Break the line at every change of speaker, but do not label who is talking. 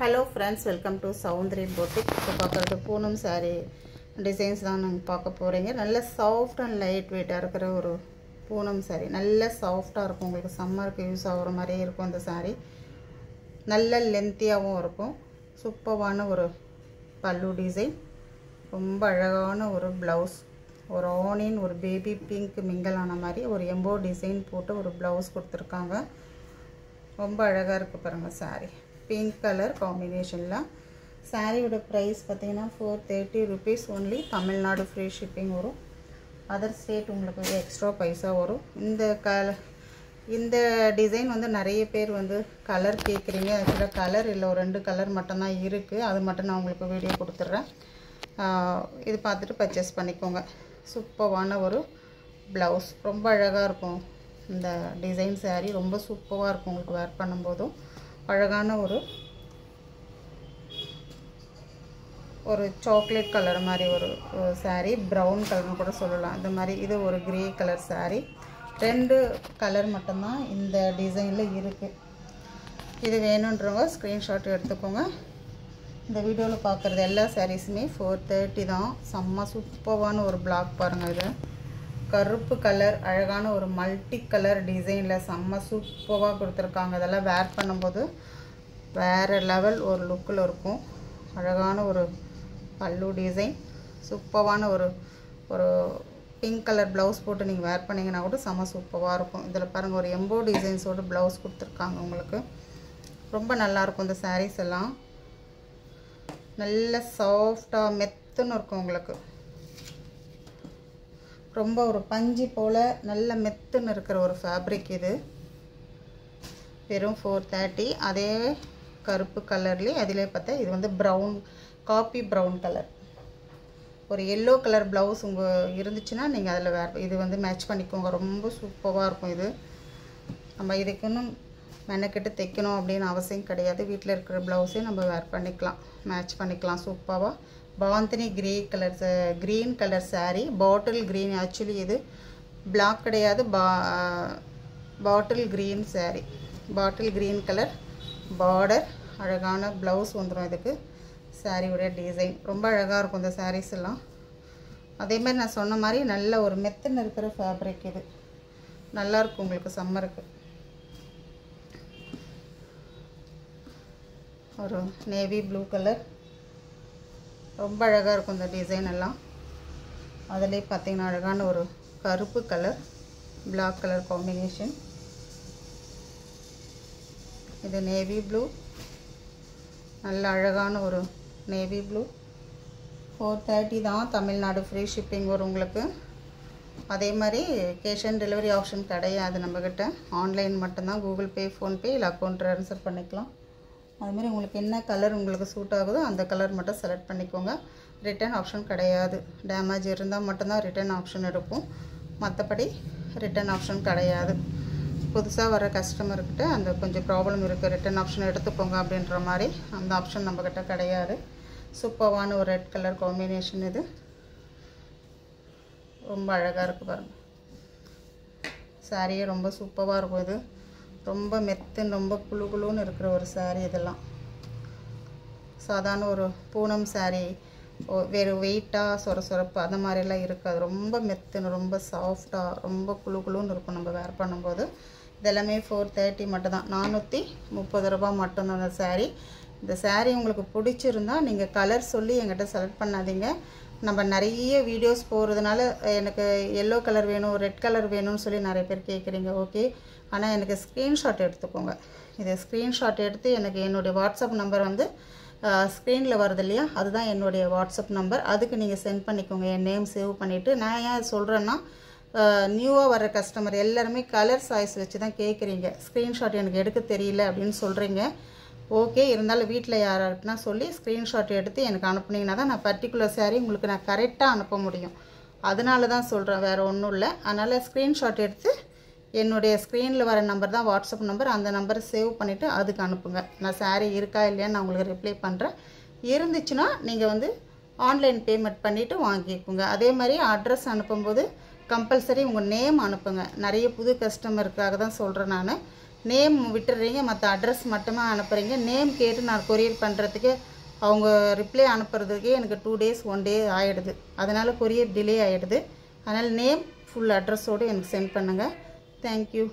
Hello friends, welcome to Soundri Boutique. இப்போ பார்க்குறது Poonam saree designs தான் நாங்கள் பார்க்க போகிறீங்க. நல்ல சாஃப்ட் அண்ட் லைட் வெயிட்டாக இருக்கிற ஒரு பூனம் saree. நல்ல சாஃப்டாக இருக்கும், உங்களுக்கு சம்மருக்கு யூஸ் ஆகிற மாதிரியே இருக்கும் அந்த saree. நல்ல லென்த்தியாகவும் இருக்கும். சூப்பரான ஒரு பல்லு டிசைன், ரொம்ப அழகான ஒரு ப்ளவுஸ், ஒரு ஆனியன் ஒரு பேபி பிங்க் மிங்கல் ஆன மாதிரி ஒரு எம்போ டிசைன் போட்டு ஒரு ப்ளவுஸ் கொடுத்துருக்காங்க. ரொம்ப அழகாக இருக்குது பாருங்கள் saree. பிங்க் கலர் காம்பினேஷனில் சாரியோட ப்ரைஸ் பார்த்தீங்கன்னா 430 rupees only. Tamil Nadu free shipping வரும். அதர் ஸ்டேட் உங்களுக்கு எக்ஸ்ட்ரா பைசா வரும். இந்த டிசைன் வந்து நிறைய பேர் வந்து கலர் கேட்குறீங்க. ஆக்சுவலாக கலர் இல்லை, ஒரு 2 கலர் மட்டும்தான் இருக்குது. அது மட்டும் நான் உங்களுக்கு வீடியோ கொடுத்துட்றேன். இது பார்த்துட்டு பர்ச்சேஸ் பண்ணிக்கோங்க. சூப்பரான ஒரு ப்ளவுஸ், ரொம்ப அழகாக இருக்கும். இந்த டிசைன் saree ரொம்ப சூப்பராக இருக்கும் உங்களுக்கு வேர் பண்ணும்போதும். அழகான ஒரு சாக்லேட் கலர் மாதிரி ஒரு saree, ப்ரௌன் கலர்னு கூட சொல்லலாம். இந்த மாதிரி இது ஒரு கிரே கலர் saree. 2 கலர் மட்டும்தான் இந்த டிசைனில் இருக்குது. இது வேணுன்றவங்க ஸ்க்ரீன்ஷாட் எடுத்துக்கோங்க. இந்த வீடியோவில் பார்க்குறது எல்லா சாரீஸுமே 430 தான். செம்ம சூப்பரான ஒரு பிளாக் பாருங்கள். இது கருப்பு கலர், அழகான ஒரு மல்டி கலர் டிசைனில் செம்ம சூப்பராக கொடுத்துருக்காங்க. இதெல்லாம் வேர் பண்ணும்போது வேறு லெவல் ஒரு லுக்கில் இருக்கும். அழகான ஒரு பல்லு டிசைன், சூப்பரான ஒரு பிங்க் கலர் ப்ளவுஸ் போட்டு நீங்கள் வேர் பண்ணிங்கன்னா கூட செம்ம சூப்பராக இருக்கும். இதில் பாருங்கள், ஒரு எம்போ டிசைன்ஸோட ப்ளவுஸ் கொடுத்துருக்காங்க உங்களுக்கு. ரொம்ப நல்லாயிருக்கும் இந்த சாரீஸ் எல்லாம். நல்ல சாஃப்டாக மெத்துன்னு இருக்கும் உங்களுக்கு. ரொம்ப ஒரு பஞ்சு போல் நல்ல மெத்துன்னு இருக்கிற ஒரு ஃபேப்ரிக் இது. வெறும் 430. அதே கருப்பு கலர்லேயே அதிலே பார்த்தா இது வந்து ப்ரௌன், காப்பி ப்ரௌன் கலர். ஒரு எல்லோ கலர் ப்ளவுஸ் உங்கள் இருந்துச்சுன்னா நீங்கள் அதில் இது வந்து மேட்ச் பண்ணிக்கோங்க. ரொம்ப சூப்பராக இருக்கும் இது. நம்ம இதுக்குன்னு மெனக்கெட்டு தைக்கணும் அப்படின்னு அவசியம் கிடையாது. வீட்டில் இருக்கிற ப்ளவுஸே நம்ம வேர் பண்ணிக்கலாம், மேட்ச் பண்ணிக்கலாம் சூப்பராக. Bandhani green colour saree, bottle green. Actually இது பிளாக் கிடையாது, bottle green saree. Bottle green colour border, அழகான ப்ளவுஸ் வந்துடும் இதுக்கு. சாரியோடைய டிசைன் ரொம்ப அழகாக இருக்கும் இந்த சாரீஸ் எல்லாம். அதே மாதிரி நான் சொன்ன மாதிரி நல்ல ஒரு மெத்துன்னு இருக்கிற ஃபேப்ரிக் இது. நல்லாயிருக்கும் உங்களுக்கு சம்மருக்கு. ஒரு நேவி ப்ளூ கலர், ரொம்ப அழகாக இருக்கும் இந்த டிசைன் எல்லாம். அதிலே பார்த்தீங்கன்னா அழகான ஒரு கருப்பு கலர், பிளாக் கலர் காம்பினேஷன். இது நேவி ப்ளூ, நல்ல அழகான ஒரு நேவி ப்ளூ. 430 தான். தமிழ்நாடு ஃப்ரீ ஷிப்பிங் வரும் உங்களுக்கு. அதே மாதிரி கேஷ் ஆன் டெலிவரி ஆப்ஷன் கிடையாது நம்மக்கிட்ட. ஆன்லைன் மட்டும்தான். கூகுள் பே, ஃபோன்பே இல்லை அக்கௌண்ட் ட்ரான்ஸ்ஃபர் பண்ணிக்கலாம். அதுமாதிரி உங்களுக்கு என்ன கலர் உங்களுக்கு சூட் ஆகுதோ அந்த கலர் மட்டும் செலக்ட் பண்ணிக்கோங்க. ரிட்டன் ஆப்ஷன் கிடையாது. டேமேஜ் இருந்தால் மட்டும்தான் ரிட்டன் ஆப்ஷன் இருக்கும். மற்றபடி ரிட்டன் ஆப்ஷன் கிடையாது. புதுசாக வர கஸ்டமர்கிட்ட அந்த கொஞ்சம் ப்ராப்ளம் இருக்குது, ரிட்டன் ஆப்ஷன் எடுத்துக்கோங்க அப்படின்ற மாதிரி. அந்த ஆப்ஷன் நம்மக்கிட்ட கிடையாது. சூப்பரான ஒரு ரெட் கலர் காம்பினேஷன் இது. ரொம்ப அழகாக இருக்குது பாருங்கள். சாரியே ரொம்ப சூப்பராக இருக்கும் இது. ரொம்ப மெத்துன்னு ரொம்ப குழுன்னு இருக்கிற ஒரு saree இதெல்லாம். சாதாரண ஒரு பூனம் saree வேறு வெயிட்டாக சொரப்பு அந்த மாதிரிலாம் இருக்காது. ரொம்ப மெத்துன்னு ரொம்ப சாஃப்டாக ரொம்ப குழுன்னு இருக்கும் நம்ம வேர் பண்ணும்போது. இதெல்லாமே 430 மட்டும்தான். 430 ரூபா மட்டும்தான் அந்த saree. இந்த saree உங்களுக்கு பிடிச்சிருந்தா நீங்கள் கலர் சொல்லி என்கிட்ட செலக்ட் பண்ணாதீங்க. நம்ம நிறைய வீடியோஸ் போகிறதுனால எனக்கு எல்லோ கலர் வேணும், ரெட் கலர் வேணும்னு சொல்லி நிறைய பேர் கேட்குறீங்க. ஓகே, ஆனால் எனக்கு ஸ்க்ரீன்ஷாட் எடுத்துக்கோங்க. இதை ஸ்க்ரீன்ஷாட் எடுத்து எனக்கு என்னுடைய வாட்ஸ்அப் நம்பர் வந்து ஸ்க்ரீனில் வருது இல்லையா, அதுதான் என்னுடைய வாட்ஸ்அப் நம்பர். அதுக்கு நீங்கள் சென்ட் பண்ணிக்கோங்க. என் நேம் சேவ் பண்ணிவிட்டு. நான் ஏன் சொல்கிறேன்னா, நியூவாக வர கஸ்டமர் எல்லாருமே கலர் சாய்ஸ் வச்சு தான் கேட்குறீங்க. ஸ்க்ரீன்ஷாட் எனக்கு எடுக்க தெரியல அப்படின்னு சொல்கிறீங்க. ஓகே, இருந்தாலும் வீட்டில் யாராருக்குன்னா சொல்லி ஸ்க்ரீன்ஷாட் எடுத்து எனக்கு அனுப்புனீங்கன்னா தான் நான் பர்டிகுலர் saree உங்களுக்கு நான் கரெக்டாக அனுப்ப முடியும். அதனால தான் சொல்கிறேன், வேறு ஒன்றும் இல்லை. அதனால் ஸ்க்ரீன்ஷாட் எடுத்து என்னுடைய ஸ்க்ரீனில் வர நம்பர் தான் வாட்ஸ்அப் நம்பர். அந்த நம்பரை சேவ் பண்ணிவிட்டு அதுக்கு அனுப்புங்க. நான் saree இருக்கா இல்லையான்னு நான் உங்களுக்கு ரிப்ளை பண்ணுறேன். இருந்துச்சுன்னா நீங்கள் வந்து ஆன்லைன் பேமெண்ட் பண்ணிவிட்டு வாங்கிக்கோங்க. அதே மாதிரி அட்ரஸ் அனுப்பும்போது கம்பல்சரி உங்கள் நேம் அனுப்புங்க. நிறைய புது கஸ்டமருக்காக தான் சொல்கிறேன் நான். நேம் விட்டுறீங்க, மற்ற அட்ரஸ் மட்டுமா அனுப்புகிறீங்க. நேம் கேட்டு நான் கொரியர் பண்ணுறதுக்கு அவங்க ரிப்ளை அனுப்புறதுக்கே எனக்கு 2 days 1 day ஆகிடுது. அதனால் கொரியர் டிலே ஆகிடுது. அதனால் நேம் ஃபுல் அட்ரஸோடு எனக்கு சென்ட் பண்ணுங்கள். தேங்க்யூ.